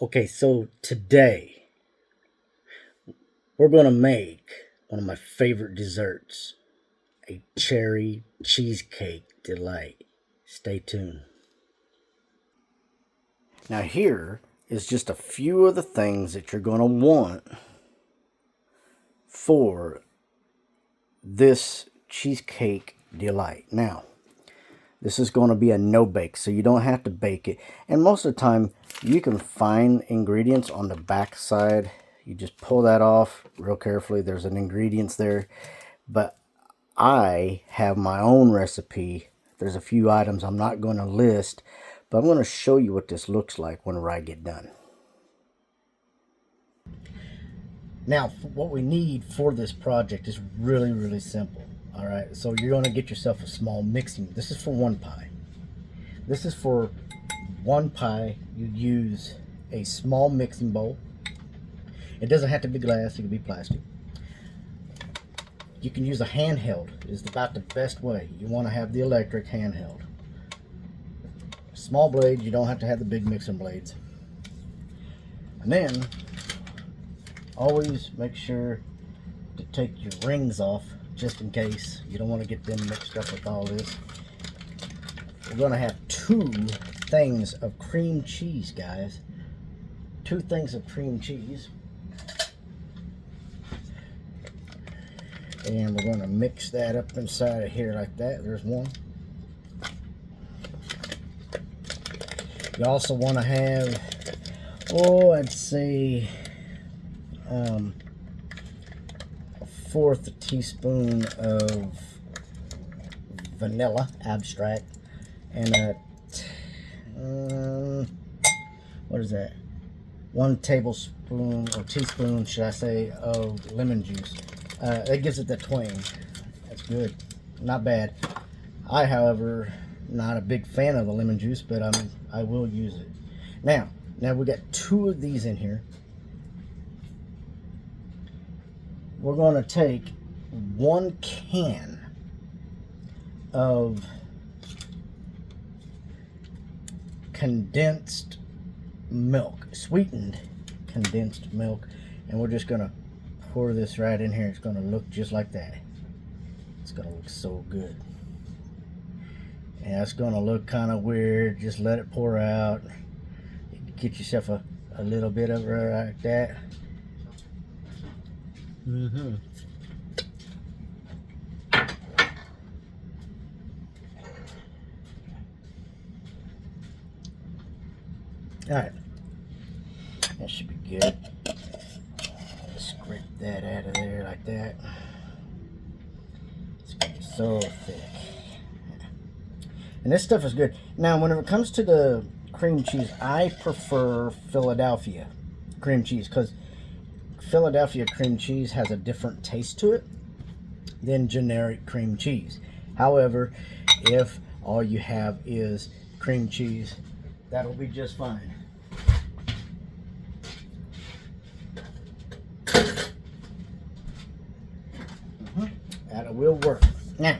Okay, so today we're going to make one of my favorite desserts, a cherry cheesecake delight. Stay tuned. Now, here is just a few of the things that you're going to want for this cheesecake delight. Now, this is going to be a no bake, so you don't have to bake it. And most of the time, you can find ingredients on the back side. You just pull that off real carefully. There's an ingredients there. But I have my own recipe. There's a few items I'm not going to list, but I'm going to show you what this looks like whenever I get done. Now, what we need for this project is really simple. All right, so you're going to get yourself a small mixing. This is for one pie. This is for one pie. You use a small mixing bowl. It doesn't have to be glass. It can be plastic. You can use a handheld. Is about the best way. You want to have the electric handheld. Small blade. You don't have to have the big mixing blades. And then always make sure to take your rings off, just in case. You don't want to get them mixed up with all this. We're going to have 2 things of cream cheese, guys. 2 things of cream cheese. And we're going to mix that up inside of here like that. There's one. You also want to have, I'd say a 1/4 teaspoon of vanilla extract and a what is that, 1 tablespoon or teaspoon, should I say, of lemon juice. That gives it the twang. That's good, not bad. I, however, not a big fan of the lemon juice, but I will use it. Now we got 2 of these in here. We're going to take 1 can of condensed milk, sweetened condensed milk, and we're just going to pour this right in here. It's going to look just like that. It's going to look so good. And it's going to look kind of weird. Just let it pour out. Get yourself a little bit of it like that. Alright, that should be good. Scrape that out of there like that. It's gonna be so thick. And this stuff is good. Now, whenever it comes to the cream cheese, I prefer Philadelphia cream cheese, because Philadelphia cream cheese has a different taste to it than generic cream cheese. However, if all you have is cream cheese, that'll be just fine. That will work. Now,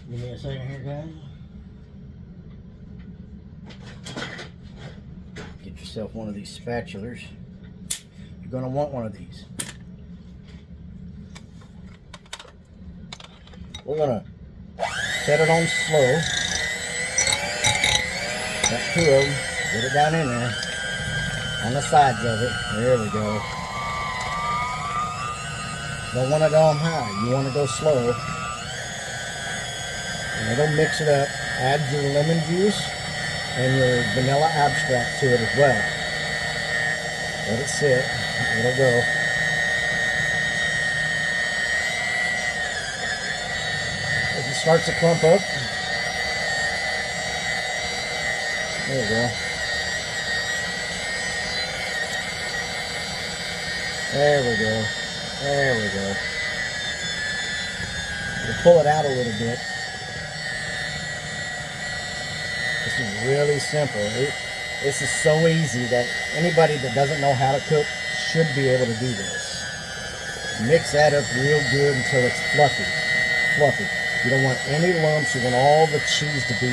give me a second here, guys. Get yourself one of these spatulas. You're going to want one of these. We're going to set it on slow. Got 2 of them. Get it down in there. On the sides of it. There we go. Don't want it on high. You want to go slow. And it'll mix it up. Add your lemon juice and your vanilla extract to it as well. Let it sit. It'll go. If it starts to clump up, there you go. There we go. There we go. You pull it out a little bit. This is really simple. This is so easy that anybody that doesn't know how to cook should be able to do this. Mix that up real good until it's fluffy. You don't want any lumps. You want all the cheese to be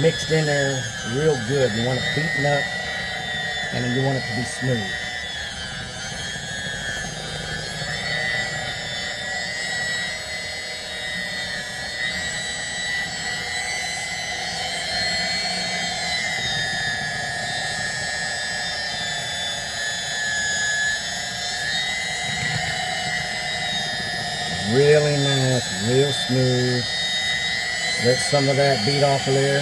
mixed in there real good. You want it beaten up, and then you want it to be smooth. Really nice, real smooth. Let some of that beat off of there,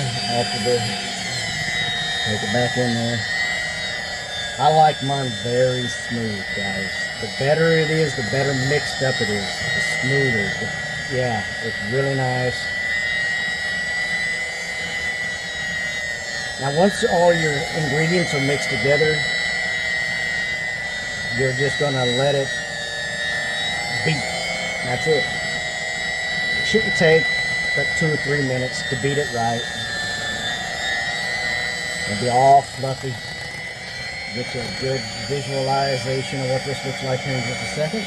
take it back in there. I like mine very smooth, guys. The better it is, the better mixed up it is. The smoother. Yeah, it's really nice. Now once all your ingredients are mixed together, you're just going to let it beat. That's it. It shouldn't take but 2 or 3 minutes to beat it right. It'll be all fluffy. Get you a good visualization of what this looks like here in just a second.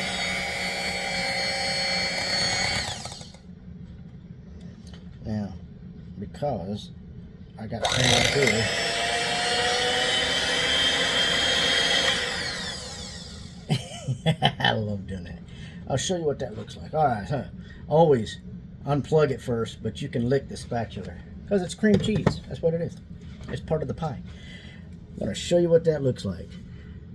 Now, because I got some up here. I love doing that. I'll show you what that looks like. Alright, always unplug it first, but you can lick the spatula because it's cream cheese. That's what it is. It's part of the pie. I'm going to show you what that looks like.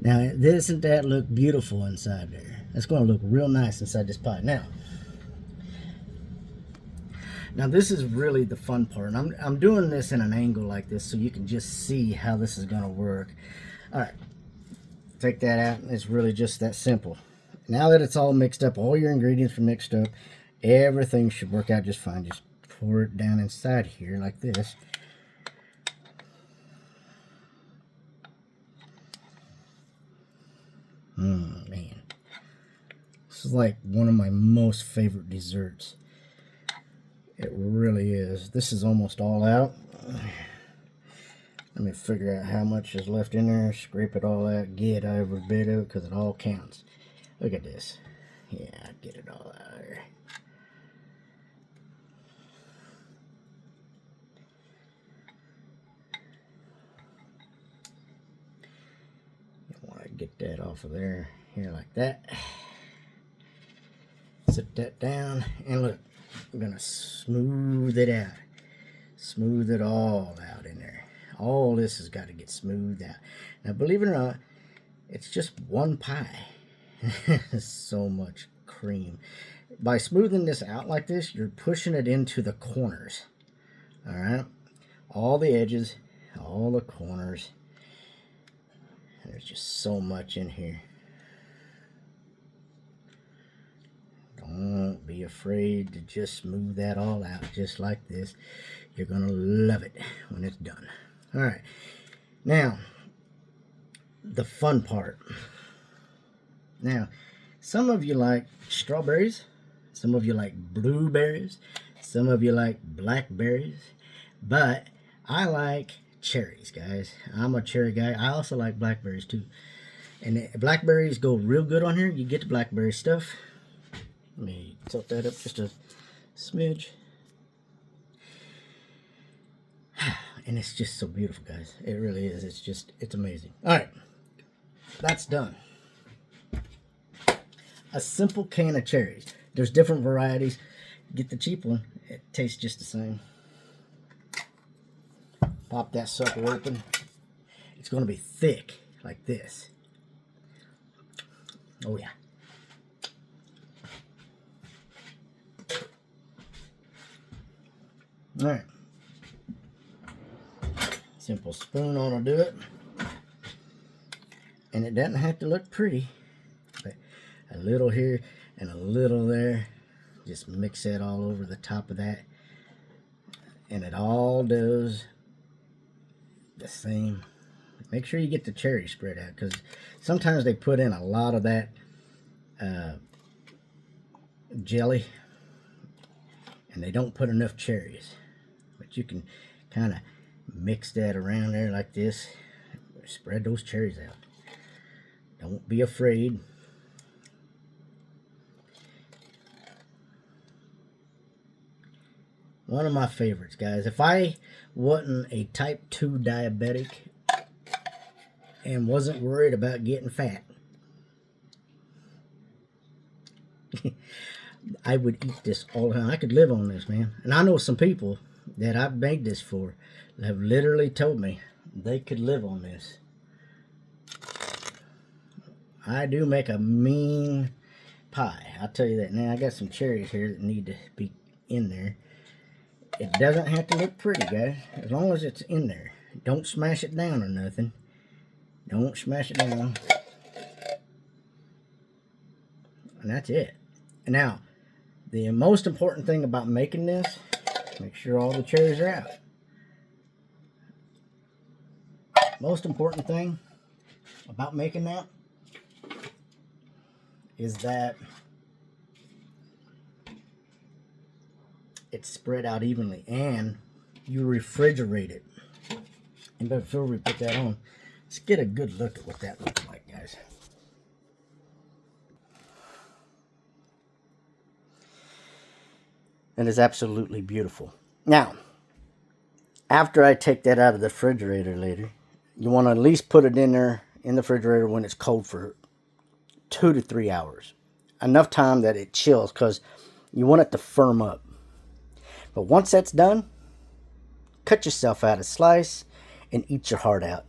Now, doesn't that look beautiful inside there? That's going to look real nice inside this pie. Now this is really the fun part. And I'm doing this in an angle like this so you can just see how this is going to work. Alright, take that out. It's really just that simple. Now that it's all mixed up, all your ingredients are mixed up, everything should work out just fine. Just pour it down inside here like this. Man. This is like one of my most favorite desserts. It really is. This is almost all out. Let me figure out how much is left in there. Scrape it all out. Get every bit of it because it all counts. Look at this. Yeah, get it all out of there. You want to get that off of there. Here like that. Set that down. And look, I'm going to smooth it out. Smooth it all out in there. All this has got to get smoothed out. Now, believe it or not, it's just one pie. So much cream. By smoothing this out like this, you're pushing it into the corners. Alright? All the edges, all the corners. There's just so much in here. Don't be afraid to just smooth that all out just like this. You're going to love it when it's done. Alright. Now, the fun part. Now, some of you like strawberries, some of you like blueberries, some of you like blackberries, but I like cherries, guys. I'm a cherry guy. I also like blackberries too. And the blackberries go real good on here. You get the blackberry stuff. Let me tilt that up just a smidge. And it's just so beautiful, guys. It really is. It's amazing. All right, that's done. A simple can of cherries. There's different varieties. Get the cheap one. It tastes just the same. Pop that sucker open. It's going to be thick like this. Oh yeah. All right. Simple spoon ought to do it. And it doesn't have to look pretty. But a little here and a little there. Just mix that all over the top of that. And it all does the same. Make sure you get the cherry spread out, because sometimes they put in a lot of that jelly and they don't put enough cherries. But you can kind of mix that around there like this. Spread those cherries out. Don't be afraid. One of my favorites, guys. If I wasn't a type 2 diabetic and wasn't worried about getting fat, I would eat this all the time. I could live on this, man. And I know some people that I've made this for that have literally told me they could live on this. I do make a mean pie, I'll tell you that. Now I got some cherries here that need to be in there. It doesn't have to look pretty, guys, as long as it's in there. Don't smash it down or nothing. Don't smash it down. And that's it. Now, the most important thing about making this, make sure all the cherries are out. Most important thing about making that is that it's spread out evenly, and you refrigerate it. And before we put that on, let's get a good look at what that looks like, guys. It is absolutely beautiful. Now, after I take that out of the refrigerator later, you want to at least put it in there in the refrigerator when it's cold for 2 to 3 hours. Enough time that it chills, because you want it to firm up. But once that's done, cut yourself out a slice and eat your heart out.